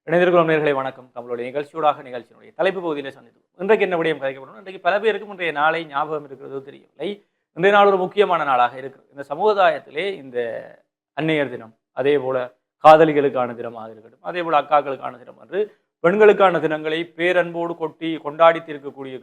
இணைந்திருக்கும் நேயர்களே வணக்கம். நம்மளுடைய நிகழ்ச்சியினுடைய தலைப்பு பகுதியிலே சந்தித்தோம். இன்றைக்கு என்ன விடயம் கதைக்கப்படும்? இன்றைக்கு பல பேருக்கும் இன்றைய நாளை ஞாபகம் இருக்கிறதோ தெரியவில்லை. இன்றைய நாள் ஒரு முக்கியமான நாளாக இருக்கிறது. இந்த சமுதாயத்திலே இந்த அன்னையர் தினம், அதே போல காதலிகளுக்கான தினமாக இருக்கட்டும், அதே போல அக்காக்களுக்கான தினம் என்று பெண்களுக்கான தினங்களை பேரன்போடு கொண்டாடி தீர்க்கக்கூடிய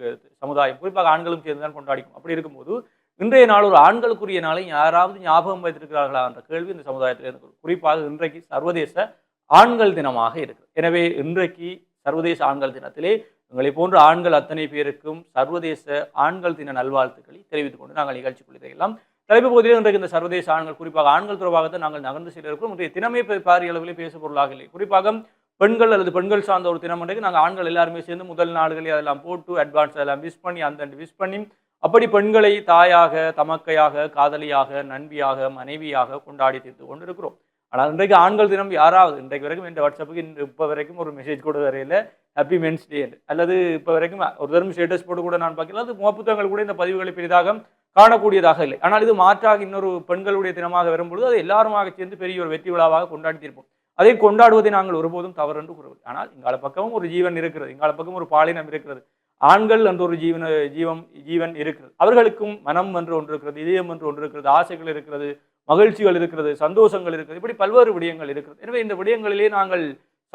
சமுதாயம், குறிப்பாக ஆண்களும் சேர்ந்துதான் கொண்டாடிக்கும். அப்படி இருக்கும்போது இன்றைய நாள் ஒரு ஆண்களுக்குரிய நாளை யாராவது ஞாபகம் வைத்திருக்கிறார்களா என்ற கேள்வி இந்த சமுதாயத்தில் இருக்கு. குறிப்பாக இன்றைக்கு சர்வதேச ஆண்கள் தினமாக இருக்கு. எனவே இன்றைக்கு சர்வதேச ஆண்கள் தினத்திலே உங்களை போன்ற ஆண்கள் அத்தனை பேருக்கும் சர்வதேச ஆண்கள் தின நல்வாழ்த்துக்களை தெரிவித்துக் கொண்டு நாங்கள் நிகழ்ச்சிக்குள்ளே எல்லாம் தலைப்பு பகுதியில் இன்றைக்கு இந்த சர்வதேச ஆண்கள், குறிப்பாக ஆண்கள் தொடர்பாகத்தான் நாங்கள் நகர்ந்து செல்ல இருக்கிறோம். இன்றைய தினமே பாரிய அளவிலே பேசு பொருளாக இல்லை. குறிப்பாக பெண்கள் அல்லது பெண்கள் சார்ந்த ஒரு தினம் இன்றைக்கு நாங்கள் ஆண்கள் எல்லாருமே சேர்ந்து முதல் நாடுகளில் அதெல்லாம் போட்டு அட்வான்ஸ் அதெல்லாம் விஷ் பண்ணி அந்த விஷ் பண்ணி அப்படி பெண்களை தாயாக, தமக்கையாக, காதலியாக, நண்பியாக, மனைவியாக கொண்டாடி தீர்த்து கொண்டிருக்கிறோம். ஆனால் இன்றைக்கு ஆண்கள் தினம் யாராவது இன்றைக்கு வரைக்கும் இந்த வாட்ஸ்அப்புக்கு இப்போ வரைக்கும் ஒரு மெசேஜ் கூட வரையில ஹாப்பி மென்ஸ் டே அல்லது இப்போ வரைக்கும் ஒரு தரம் ஸ்டேட்டஸ் போட்டு கூட நான் பார்க்கல. அது முகப்புத்தகங்கள் கூட இந்த பதிவுகளை பெரிதாக காணக்கூடியதாக இல்லை. ஆனால் இது மாற்றாக இன்னொரு பெண்களுடைய தினமாக வரும்பொழுது அது எல்லாருமாக சேர்ந்து பெரிய ஒரு வெற்றி விழாவாக கொண்டாடி தீர்ப்போம். அதை கொண்டாடுவதை நாங்கள் ஒருபோதும் தவறு என்று கூறுவது. ஆனால் இங்கால பக்கமும் ஒரு ஜீவன் இருக்கிறது, இங்கால பக்கம் ஒரு பாலினம் இருக்கிறது, ஆண்கள் என்ற ஒரு ஜீவன் இருக்கிறது. அவர்களுக்கும் மனம் என்று ஒன்று இருக்கிறது, இதயம் என்று ஒன்று இருக்கிறது, ஆசைகள் இருக்கிறது, மகிழ்ச்சிகள் இருக்கிறது, சந்தோஷங்கள் இருக்கிறது, இப்படி பல்வேறு விடயங்கள் இருக்கிறது. எனவே இந்த விடயங்களிலே நாங்கள்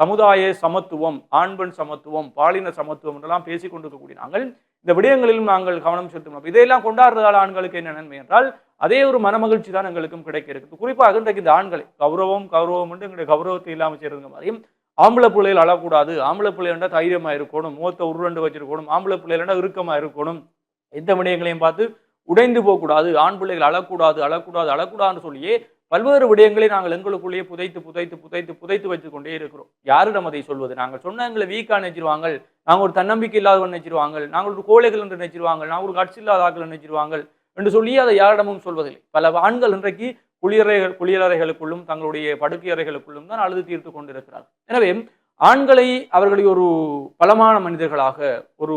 சமுதாய சமத்துவம், ஆண் பெண் சமத்துவம், பாலின சமத்துவம் என்றெல்லாம் பேசிக் கொண்டிருக்கக்கூடிய நாங்கள் இந்த விடயங்களிலும் நாங்கள் கவனம் செலுத்தணும். இதையெல்லாம் கொண்டாடுறதால் ஆண்களுக்கு என்ன நன்மை என்றால் அதே ஒரு மனமகிழ்ச்சி தான் எங்களுக்கும் கிடைக்க இருக்குது. குறிப்பாக இன்றைக்கு இந்த ஆண்களை கௌரவம் என்று எங்களுடைய கௌரவத்தை இல்லாமல் செய்யறதுங்க மாதிரியும் ஆம்பளை பிள்ளைகள் அழக்கூடாது, ஆம்பளை பிள்ளைகள்டா தைரியமா இருக்கணும், முகத்தை உருண்டு வச்சிருக்கணும், ஆம்பளை பிள்ளைகள்டா இறுக்கமா இருக்கணும், எந்த விடயங்களையும் பார்த்து உடைந்து போகக்கூடாது, ஆண் பிள்ளைகள் அழக்கூடாதுன்னு சொல்லியே பல்வேறு விடயங்களை நாங்கள் எங்களுக்குள்ளேயே புதைத்து வைத்துக் கொண்டே இருக்கிறோம். யாரிடம் அதை சொல்வது? நாங்கள் சொன்ன எங்களை வீக்கா நினைச்சிருவாங்க, நாங்கள் ஒரு தன்னம்பிக்கை இல்லாதவன் நினைச்சிருவாங்க, நாங்கள் ஒரு கோழைகள் என்று நினைச்சிருவாங்க, நாங்கள் ஒரு கட்சி இல்லாத ஆக்கள் நினைச்சிருவாங்க என்று சொல்லி அதை யாரிடமும் சொல்வதில்லை. பல ஆண்கள் இன்றைக்கு குளியலறைகளுக்குள்ளும் தங்களுடைய படுக்கை அறைகளுக்குள்ளும் தான் அழுது தீர்த்து கொண்டிருக்கிறார்கள். எனவே ஆண்களை அவர்களை ஒரு பலமான மனிதர்களாக, ஒரு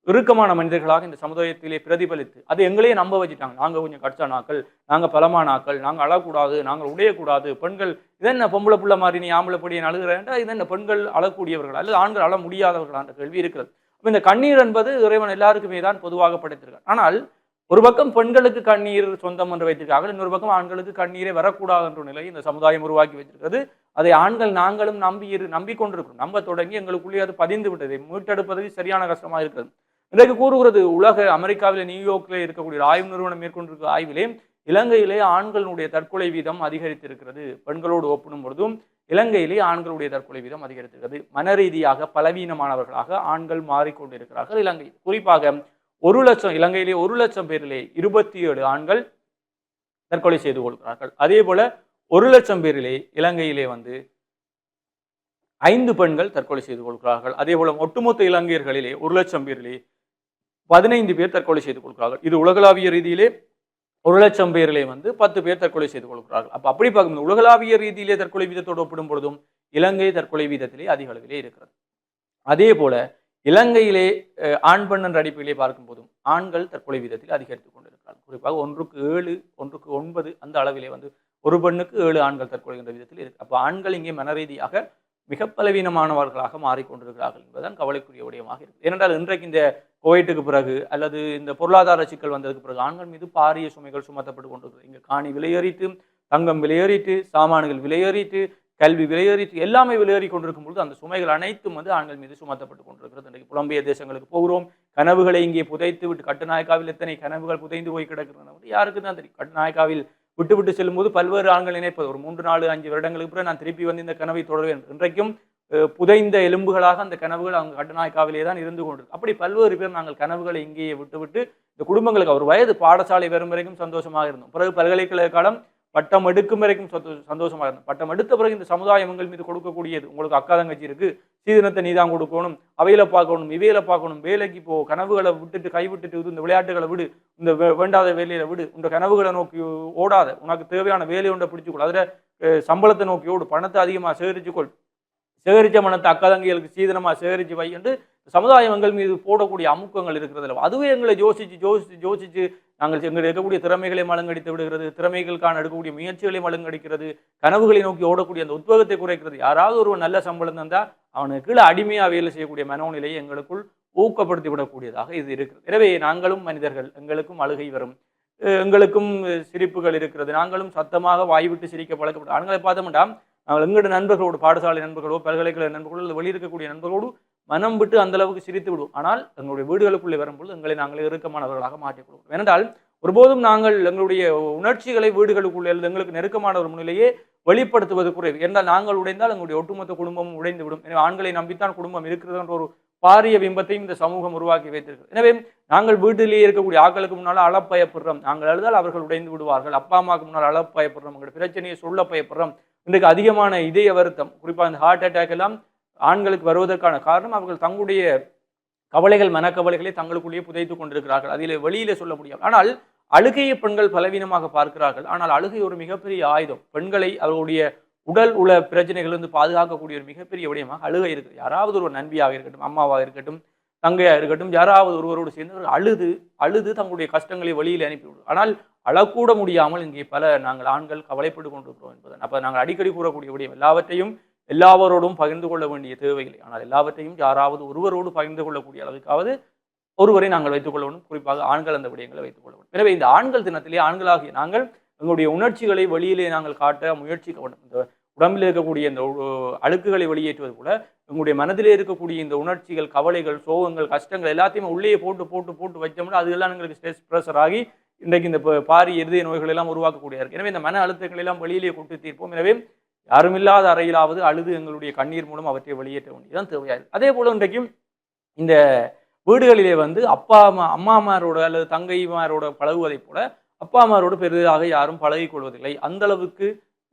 இறுக்கமான மனிதர்களாக இந்த சமுதாயத்திலே பிரதிபலித்து அது எங்களையே நம்ப வச்சுட்டாங்க. நாங்கள் கொஞ்சம் கட்சானாக்கள், நாங்கள் பலமானாக்கள், நாங்கள் அழக்கூடாது, நாங்கள் உடையக்கூடாது, பெண்கள் இதென்ன பொம்பளை புள்ள மாதிரி நீ ஆம்பளை படியை அழுகிறேன்டா, இதென்ன பெண்கள் அழக்கூடியவர்கள் அல்லது ஆண்கள் அழ முடியாதவர்களா என்ற கேள்வி இருக்கிறது. இந்த கண்ணீர் என்பது இறைவன் எல்லாருக்குமே தான் பொதுவாக படைத்திருக்கார். ஆனால் ஒரு பக்கம் பெண்களுக்கு கண்ணீர் சொந்தம் என்று வைத்திருக்கார்கள், இன்னொரு பக்கம் ஆண்களுக்கு கண்ணீரே வரக்கூடாது என்ற நிலை இந்த சமுதாயம் உருவாக்கி வைத்திருக்கிறது. அதை ஆண்கள் நாங்களும் நம்பிக்கொண்டிருக்கிறோம். நம்ப தொடங்கி எங்களுக்குள்ளே அது பதிந்து விட்டது. மீட்டெடுப்பது சரியான கஷ்டமாக இருக்கிறது. இன்றைக்கு கூறுகிறது அமெரிக்காவிலே நியூயார்க்கிலே இருக்கக்கூடிய ஆய்வு நிறுவனம் மேற்கொண்டிருக்கிற ஆய்விலே இலங்கையிலே ஆண்களுடைய தற்கொலை வீதம் அதிகரித்திருக்கிறது. பெண்களோடு ஒப்பிடும் பொழுதும் இலங்கையிலே ஆண்களுடைய தற்கொலை வீதம் அதிகரித்திருக்கிறது. மன ரீதியாக பலவீனமானவர்களாக ஆண்கள் மாறிக்கொண்டிருக்கிறார்கள். இலங்கையில் குறிப்பாக 1,00,000 இலங்கையிலே 1,00,000 பேரிலே 27 ஆண்கள் தற்கொலை செய்து கொள்கிறார்கள். அதே போல 1,00,000 பேரிலே இலங்கையிலே 5 பெண்கள் தற்கொலை செய்து கொள்கிறார்கள். அதே போல ஒட்டுமொத்த இலங்கையர்களிலே 1,00,000 பேரிலே 15 பேர் தற்கொலை செய்து கொள்கிறார்கள். இது உலகளாவிய ரீதியிலே 1,00,000 பேரிலே 10 பேர் தற்கொலை செய்து கொள்கிறார்கள். அப்படி பார்க்கும் உலகளாவிய ரீதியிலே தற்கொலை வீதத்தோடு ஒப்பிடும் பொழுதும் இலங்கை தற்கொலை வீதத்திலே அதிக அளவிலே இருக்கிறது. அதே போல இலங்கையிலே ஆண் பெண் என்ற அடிப்படையிலே பார்க்கும் போதும் ஆண்கள் தற்கொலை வீதத்தில் அதிகரித்துக் கொண்டிருக்கிறார்கள். குறிப்பாக 1க்கு 7, 1க்கு 9 அந்த அளவிலே ஒரு பெண்ணுக்கு 7 ஆண்கள் தற்கொலை என்ற விதத்தில் இருக்கு. அப்போ ஆண்கள் இங்கே மனரீதியாக மிக பலவீனமானவர்களாக மாறிக்கொண்டிருக்கிறார்கள் என்பதுதான் கவலைக்குரிய விடயமாக இருக்கு. ஏனென்றால் இன்றைக்கு இந்த கோவிட்டுக்கு பிறகு அல்லது இந்த பொருளாதார சிக்கல் வந்ததுக்கு பிறகு ஆண்கள் மீது பாரிய சுமைகள் சுமத்தப்பட்டு கொண்டிருக்கிறது. இங்கே காணி விலையேறிட்டு, தங்கம் விலையேறிட்டு, சாமான்கள் விலையேறிட்டு, கல்வி விலையேறிட்டு, எல்லாமே விலையேறி கொண்டிருக்கும் பொழுது அந்த சுமைகள் அனைத்தும் ஆண்கள் மீது சுமத்தப்பட்டு கொண்டிருக்கிறது. இன்றைக்கு புலம்பெயர் தேசங்களுக்கு போகிறோம், கனவுகளை இங்கே புதைத்து விட்டு, கட்டுநாயக்காவில் எத்தனை கனவுகள் புதைந்து போய் கிடக்கிறது யாருக்கு தான் தெரியும். கட்டுநாயக்காவில் விட்டு செல்லும் போது பல்வேறு ஆண்கள் நினைப்பது ஒரு 3, 4, 5 வருடங்களுக்கு பிறகு நான் திருப்பி இந்த கனவை தொடர்வேன். இன்றைக்கும் புதைந்த எலும்புகளாக அந்த கனவுகள் அவங்க கட்டுநாயக்காவிலே தான் இருந்து கொண்டிருக்கு. அப்படி பல்வேறு பேர் நாங்கள் கனவுகளை இங்கேயே விட்டு இந்த குடும்பங்களுக்கு ஒரு வயது பாடசாலை வரும் வரைக்கும் சந்தோஷமாக இருந்தோம். பிறகு பல்கலைக்கழக காலம் பட்டம் எடுக்கும் வரைக்கும் சந்தோஷமாக இருந்தோம். பட்டம் எடுத்த பிறகு இந்த சமுதாயம் உங்கள் மீது கொடுக்கக்கூடியது, உங்களுக்கு அக்கா தங்கச்சி இருக்கு, சீதனத்தை நீதான் கொடுக்கணும், அவையில பார்க்கணும், இவையில பார்க்கணும், வேலைக்கு போ, கனவுகளை விட்டுட்டு கைவிட்டுட்டு இந்த விளையாட்டுகளை விடு, இந்த வேண்டாத வேலையில விடு, இந்த கனவுகளை நோக்கி ஓடாத, உனக்கு தேவையான வேலையை ஒன்றை பிடிச்சுக்கொள், அதுல சம்பளத்தை நோக்கி ஓடு, பணத்தை அதிகமாக சேகரிச்சுக்கொள், சேகரித்த மனத்தை அக்கா தங்கிகளுக்கு சீதனமாக சேகரித்து வை என்று சமுதாயங்கள் மீது போடக்கூடிய அமுக்கங்கள் இருக்கிறது. அதுவே எங்களை யோசிச்சு நாங்கள் எங்கள் இருக்கக்கூடிய திறமைகளை மழுங்கடித்து விடுகிறது, திறமைகளுக்கான எடுக்கக்கூடிய முயற்சிகளை மழுங்கடிக்கிறது, கனவுகளை நோக்கி ஓடக்கூடிய அந்த உத்வேகத்தை குறைக்கிறது. யாராவது ஒரு நல்ல சம்பளம் தந்தால் அவனுக்கு கீழே அடிமையாக வேலை செய்யக்கூடிய மனோநிலையை எங்களுக்குள் ஊக்கப்படுத்தி விடக்கூடியதாக இது இருக்கிறது. எனவே நாங்களும் மனிதர்கள், எங்களுக்கும் அழுகை வரும், எங்களுக்கும் சிரிப்புகள் இருக்கிறது, நாங்களும் சத்தமாக வாய்விட்டு சிரிக்க பழக்கப்பட்ட ஆண்களை பார்த்தோம்னா நாங்கள் எங்களோட நண்பர்களோடு, பாடசாலை நண்பர்களோ, பல்கலைக்கழக நண்பர்களோ, இல்லை வெளியிருக்கக்கூடிய நண்பர்களோடு மனம் விட்டு அந்த அளவுக்கு சிரித்து விடுவோம். ஆனால் எங்களுடைய வீடுகளுக்குள்ளே வரும்போது எங்களை நாங்களே இறுக்கமானவர்களாக மாற்றிக்கொள்வோம். ஏனென்றால் ஒருபோதும் நாங்கள் எங்களுடைய உணர்ச்சிகளை வீடுகளுக்குள்ளே அல்லது எங்களுக்கு நெருக்கமான ஒரு முன்னிலையே வெளிப்படுத்துவது குறைவு. என்றால் நாங்கள் உடைந்தால் எங்களுடைய ஒட்டுமொத்த குடும்பமும் உடைந்து விடும். எனவே ஆண்களை நம்பித்தான் குடும்பம் இருக்கிறது என்ற ஒரு பாரிய பிம்பத்தையும் இந்த சமூகம் உருவாக்கி வைத்திருக்கிறது. எனவே நாங்கள் வீட்டிலேயே இருக்கக்கூடிய ஆட்களுக்கு முன்னால் அளப்பயப்படுறோம். நாங்கள் அழுதால் அவர்கள் உடைந்து விடுவார்கள். அப்பா அம்மாவுக்கு முன்னால் அளப்பயப்படுறோம். எங்களுடைய பிரச்சனையை சொல்ல பயப்படுறோம். இன்றைக்கு அதிகமான இதய வருத்தம், குறிப்பாக இந்த ஹார்ட் அட்டாக் எல்லாம் ஆண்களுக்கு வருவதற்கான காரணம் அவர்கள் தங்களுடைய கவலைகள், மனக்கவலைகளை தங்களுக்குள்ளேயே புதைத்துக் கொண்டிருக்கிறார்கள். அதிலே வெளியிலே சொல்ல முடியாது. ஆனால் அழுகையை பெண்கள் பலவீனமாக பார்க்கிறார்கள். ஆனால் அழுகை ஒரு மிகப்பெரிய ஆயுதம். பெண்களை அவர்களுடைய உடல் உள்ள பிரச்சனைகளிலிருந்து பாதுகாக்கக்கூடிய ஒரு மிகப்பெரிய விடயமாக அழுகை இருக்குது. யாராவது ஒரு நண்பியாக இருக்கட்டும், அம்மாவாக இருக்கட்டும், தங்கையாக இருக்கட்டும், யாராவது ஒருவரோடு சேர்ந்து அழுது அழுது தங்களுடைய கஷ்டங்களை வெளியில் அனுப்பிவிடும். ஆனால் அழக்கூட முடியாமல் இங்கே நாங்கள் ஆண்கள் கவலைப்பட்டு கொண்டிருக்கிறோம் என்பதை அப்போ நாங்கள் அடிக்கடி கூறக்கூடிய விடயம். எல்லாவற்றையும் எல்லாவரோடும் பகிர்ந்து கொள்ள வேண்டிய தேவையில்லை. ஆனால் எல்லாவற்றையும் யாராவது ஒருவரோடு பகிர்ந்து கொள்ளக்கூடிய அளவுக்காவது ஒருவரை நாங்கள் வைத்துக் கொள்ள வேண்டும். குறிப்பாக ஆண்கள் அந்த விடயங்களை வைத்துக் கொள்ள வேண்டும். எனவே இந்த ஆண்கள் தினத்திலே ஆண்களாகிய நாங்கள் எங்களுடைய உணர்ச்சிகளை வெளியிலே நாங்கள் காட்ட முயற்சிக்க வேண்டும். இந்த உடம்பில் இருக்கக்கூடிய இந்த அழுக்குகளை வெளியேற்றுவது கூட எங்களுடைய மனதிலே இருக்கக்கூடிய இந்த உணர்ச்சிகள், கவலைகள், சோகங்கள், கஷ்டங்கள் எல்லாத்தையுமே உள்ளே போட்டு போட்டு போட்டு வச்சோம்னா அதெல்லாம் எங்களுக்கு ஸ்ட்ரெஸ் ப்ரெஷர் ஆகி இன்றைக்கு இந்த பாரி இருதய நோய்கள் எல்லாம் உருவாக்கக்கூடிய இருக்கு. எனவே இந்த மன அழுத்தங்கள் எல்லாம் வெளியிலே கொண்டு தீர்ப்போம். எனவே யாருமில்லாத அறையிலாவது அழுது எங்களுடைய கண்ணீர் மூலம் அவற்றை வெளியேற்ற வேண்டியதான் தேவையாது. அதே போல இன்றைக்கும் இந்த வீடுகளிலே அம்மாமாரோட அல்லது தங்கைமாரோட பழகுவதை போல அப்பா அம்மாரோடு பெரிதாக யாரும் பழகிக் கொள்வதில்லை. அந்த அளவுக்கு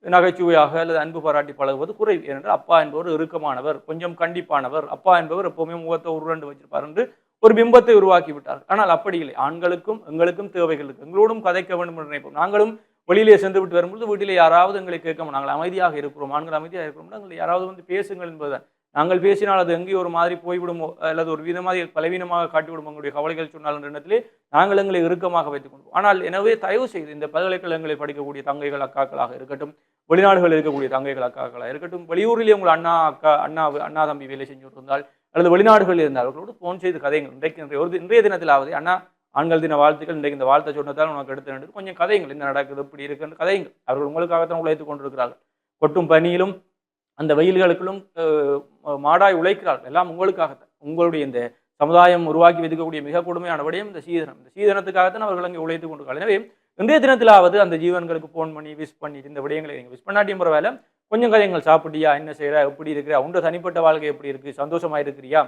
நகைச்சுவையாக அல்லது அன்பு பாராட்டி பழகுவது குறைவு. ஏனென்றால் அப்பா என்பவர் இறுக்கமானவர், கொஞ்சம் கண்டிப்பானவர், அப்பா என்பவர் எப்பவுமே முகத்தை உருண்டு வச்சிருப்பார் என்று ஒரு பிம்பத்தை உருவாக்கி விட்டார். ஆனால் அப்படி இல்லை. ஆண்களுக்கும் எங்களுக்கும் தேவைகள் இருக்கு. எங்களோடும் கதைக்க வேண்டும் என்று நினைப்போம். நாங்களும் வெளியிலே சென்று விட்டு வரும்போது வீட்டிலே யாராவது எங்களை கேட்க, நாங்கள் அமைதியாக இருக்கிறோம், ஆண்கள் அமைதியாக இருக்கிறோம், நாங்கள் யாராவது வந்து பேசுங்கள் என்பதுதான். நாங்கள் பேசினால் அது எங்கேயும் ஒரு மாதிரி போய்விடுமோ அல்லது ஒரு விதமாக பலவீனமாக காட்டிவிடும் எங்களுடைய கவலைகள் சொன்னால் என்ற எண்ணத்திலே நாங்கள் எங்களை இறுக்கமாக வைத்துக் கொள்வோம். ஆனால் எனவே தயவு செய்து இந்த பல்கலைக்கழகங்களில் படிக்கக்கூடிய தங்கைகள் அக்காக்களாக இருக்கட்டும், வெளிநாடுகளில் இருக்கக்கூடிய தங்கைகள் அக்காக்களாக இருக்கட்டும், வெளியூரிலே உங்கள் அண்ணா தம்பி வேலை செஞ்சு இருந்தால் அல்லது வெளிநாடுகளில் இருந்தால் அவர்களோடு போன் செய்து கதைங்கள். இன்றைய தினத்திலாவது அண்ணா ஆண்கள் தின வாழ்த்துக்கள், இன்றைக்கு இந்த வாழ்த்தை சொன்னதால் உனக்கு எடுத்து கொஞ்சம் கதைகள், என்ன நடக்குது, இப்படி இருக்குன்னு கதைங்கள். அவர்கள் உங்களுக்காகத்தான் உழைத்துக் கொண்டிருக்கிறார்கள். கொட்டும் பனியிலும் அந்த வெயில்களுக்குள்ளும் மாடாய் உழைக்கிறார்கள். எல்லாம் உங்களுக்காகத்தான். உங்களுடைய இந்த சமுதாயம் உருவாக்கி வைக்கக்கூடிய மிக கொடுமையான விடயம் இந்த சீதனம். இந்த சீதனத்துக்காகத்தான் அவர்கள் அங்கே உழைத்துக் கொண்டிருக்கார்கள். எனவே இன்றைய தினத்திலாவது அந்த ஜீவன்களுக்கு போன் பண்ணி விஷ் பண்ணி இந்த விடயங்களை நீங்கள் விஷ் பண்ணாட்டியும் பரவாயில்ல, கொஞ்சம் கதைகள், சாப்பிட்டியா, என்ன செய்யற, எப்படி இருக்கிறா, உண்ட தனிப்பட்ட வாழ்க்கை எப்படி இருக்கு, சந்தோஷமா இருக்கிறியா,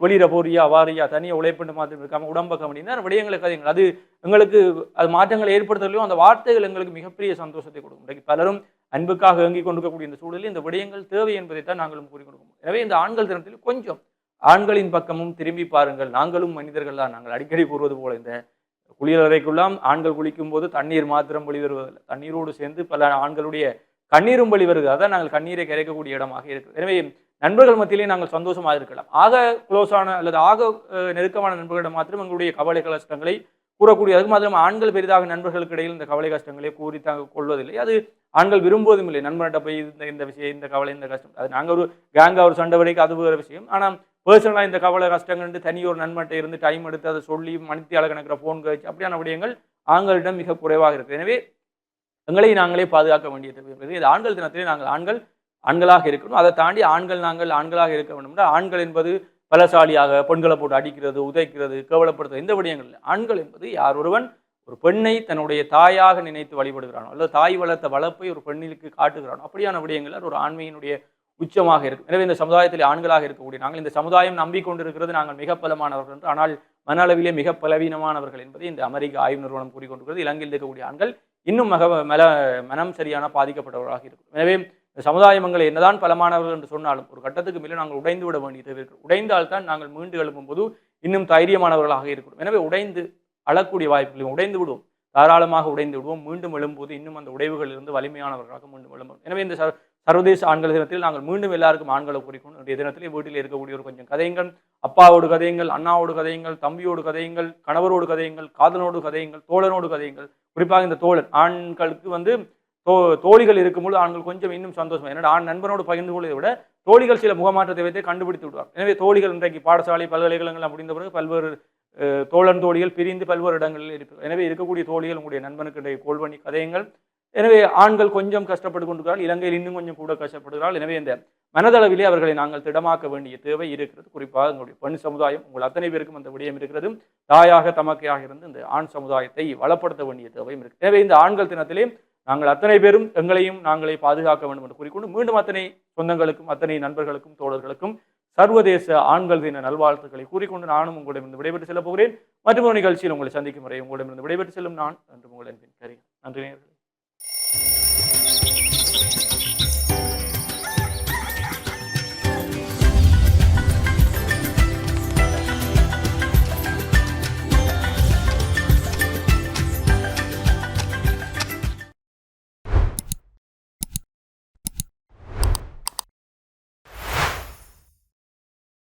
வெளியில போறியா, வாரியா, தனியாக உழைப்புண்டு மாத்திரம் இருக்காம உடம்ப கவனினா விடயங்களை கதைகள். அது எங்களுக்கு அது மாற்றங்களை ஏற்படுத்தலையோ அந்த வார்த்தைகள் எங்களுக்கு மிகப்பெரிய சந்தோஷத்தை கொடுக்கும். இன்றைக்கு பலரும் அன்புக்காக இயங்கிக் கொண்டிருக்கக்கூடிய இந்த சூழலில் இந்த விடயங்கள் தேவை என்பதைத்தான் நாங்களும் கூறிக்கொடுக்கணும். எனவே இந்த ஆண்கள் தினத்தில் கொஞ்சம் ஆண்களின் பக்கமும் திரும்பி பாருங்கள். நாங்களும் மனிதர்கள் தான். நாங்கள் அடிக்கடி கூறுவது போல இந்த குளியலறைக்குள்ளாம் ஆண்கள் குளிக்கும் போது தண்ணீர் மாத்திரம் வெளிவருவதில்லை, தண்ணீரோடு சேர்ந்து பல ஆண்களுடைய கண்ணீரும் வெளிவருது. அதான் நாங்கள் கண்ணீரை கரைக்கக்கூடிய இடமாக இருக்குது. எனவே நண்பர்கள் மத்தியிலே நாங்கள் சந்தோஷமாக இருக்கலாம். ஆக க்ளோஸான அல்லது ஆக நெருக்கமான நண்பர்களிடம் மாத்திரம் எங்களுடைய கவலை கஷ்டங்களை கூறக்கூடிய. அதுக்கு மாத்திரம் ஆண்கள் பெரிதாக நண்பர்களுக்கு இடையில் இந்த கவலை கஷ்டங்களை கூறி கொள்வதில்லை. அது ஆண்கள் விரும்புவதும் இல்லை. நண்பர்கிட்ட போய் இந்த விஷயம், இந்த கவலை, இந்த கஷ்டம், அது நாங்கள் ஒரு கேங்கா ஒரு சண்டை வரைக்கும் அது வேறு விஷயம். ஆனால் பர்சனலாக இந்த கவலை கஷ்டங்கள் தனி ஒரு நண்பர்கிட்ட இருந்து டைம் எடுத்து அதை சொல்லி மணித்தியால கணக்கிற ஃபோன் கழிச்சு அப்படியான விடயங்கள் ஆண்களிடம் மிக குறைவாக இருக்குது. எனவே எங்களை நாங்களே பாதுகாக்க வேண்டிய தேவை. இது ஆண்கள் தினத்திலே நாங்கள் ஆண்களாக இருக்கணும். அதை தாண்டி நாங்கள் ஆண்களாக இருக்க வேண்டும். ஆண்கள் என்பது பலசாலியாக பெண்களை போட்டு அடிக்கிறது, உதைக்கிறது, கேவலப்படுத்துறது இந்த விடயங்கள் இல்லை. ஆண்கள் என்பது யார் ஒருவன் ஒரு பெண்ணை தன்னுடைய தாயாக நினைத்து வழிபடுகிறானோ அல்லது தாய் வளர்த்த வளர்ப்பை ஒரு பெண்ணிற்கு காட்டுகிறானோ அப்படியான விடயங்கள் ஒரு ஆண்மையினுடைய உச்சமாக இருக்கும். எனவே இந்த சமுதாயத்தில் ஆண்களாக இருக்கக்கூடிய நாங்கள் இந்த சமுதாயம் நம்பிக்கொண்டிருக்கிறது நாங்கள் மிக பலமானவர்கள் என்று, ஆனால் மன அளவிலே மிக பலவீனமானவர்கள் என்பதை இந்த அமெரிக்க ஆய்வு நிறுவனம் கூறிக்கொண்டிருக்கிறது. இலங்கையில் இருக்கக்கூடிய ஆண்கள் இன்னும் மனம் சரியான பாதிக்கப்பட்டவர்களாக இருக்கும். எனவே இந்த சமுதாயம் எங்களை என்னதான் பலமானவர்கள் என்று சொன்னாலும் ஒரு கட்டத்துக்கு மேலே நாங்கள் உடைந்து விட வேண்டியது இருக்கிறது. உடைந்தால்தான் நாங்கள் மீண்டு எழுப்பும் போது இன்னும் தைரியமானவர்களாக இருக்கிறோம். எனவே உடைந்து அழக்கூடிய வாய்ப்புகளையும் உடைந்து விடுவோம், தாராளமாக உடைந்து விடுவோம். மீண்டும் எழும்போது இன்னும் அந்த உடைவுகளில் இருந்து வலிமையானவர்களாக மீண்டும் எழும்பும். எனவே இந்த சர்வதேச ஆண்கள் தினத்தில் நாங்கள் மீண்டும் எல்லாருக்கும் ஆண்களை குறிக்கணும். இன்றைய தினத்திலே வீட்டில் இருக்கக்கூடிய ஒரு கொஞ்சம் கதையுங்கள், அப்பாவோடு கதையுங்கள், அண்ணாவோடு கதையுங்கள், தம்பியோடு கதையுங்கள், கணவரோடு கதையுங்கள், காதலனோடு கதையுங்கள், தோழனோடு கதையுங்கள். குறிப்பாக இந்த தோழன் ஆண்களுக்கு வந்து தோழிகள் இருக்கும்போது ஆண்கள் கொஞ்சம் இன்னும் சந்தோஷம். என்னடா ஆண் நண்பனோடு பகிர்ந்து கொள்வதை விட தோழிகள் சில முகமாற்றத்தை வைத்தே கண்டுபிடித்து விடுவார். எனவே தோழிகள் இன்றைக்கு பாடசாலை பல்கலைக்கழகங்கள் முடிந்த பிறகு பல்வேறு தோழன் தோழிகள் பிரிந்து பல்வேறு இடங்களில் இருக்கு. எனவே இருக்கக்கூடிய தோழிகள் உங்களுடைய நண்பனுக்கு இன்றைய கோல் பண்ணி கதையுங்கள். எனவே ஆண்கள் கொஞ்சம் கஷ்டப்பட்டு கொண்டிருக்கிறார்கள், இலங்கையில் இன்னும் கொஞ்சம் கூட கஷ்டப்படுகிறார்கள். எனவே இந்த மனதளவிலே அவர்களை நாங்கள் திடமாக்க வேண்டிய தேவை இருக்கிறது. குறிப்பாக எங்களுடைய பெண் சமுதாயம் உங்கள் அத்தனை பேருக்கும் அந்த விடயம் இருக்கிறது. தாயாக தமக்கையாக இருந்து இந்த ஆண் சமுதாயத்தை வளப்படுத்த வேண்டிய தேவையும் இருக்கு. எனவே இந்த ஆண்கள் தினத்திலே நாங்கள் அத்தனை பேரும் எங்களையும் நாங்களே பாதுகாக்க வேண்டும் என்று கூறிக்கொண்டு மீண்டும் அத்தனை சொந்தங்களுக்கும் அத்தனை நண்பர்களுக்கும் தோழர்களுக்கும் சர்வதேச ஆண்கள் தின நல்வாழ்த்துக்களை கூறிக்கொண்டு நானும் உங்களிடமிருந்து விடைபெற்று செல்ல போகிறேன். மற்றும் ஒரு நிகழ்ச்சியில் உங்களை சந்திக்கும் வரை உங்களிடமிருந்து விடைபெற்று செல்லும் நான் என்று உங்களின் கரி. நன்றி நேயர்களே.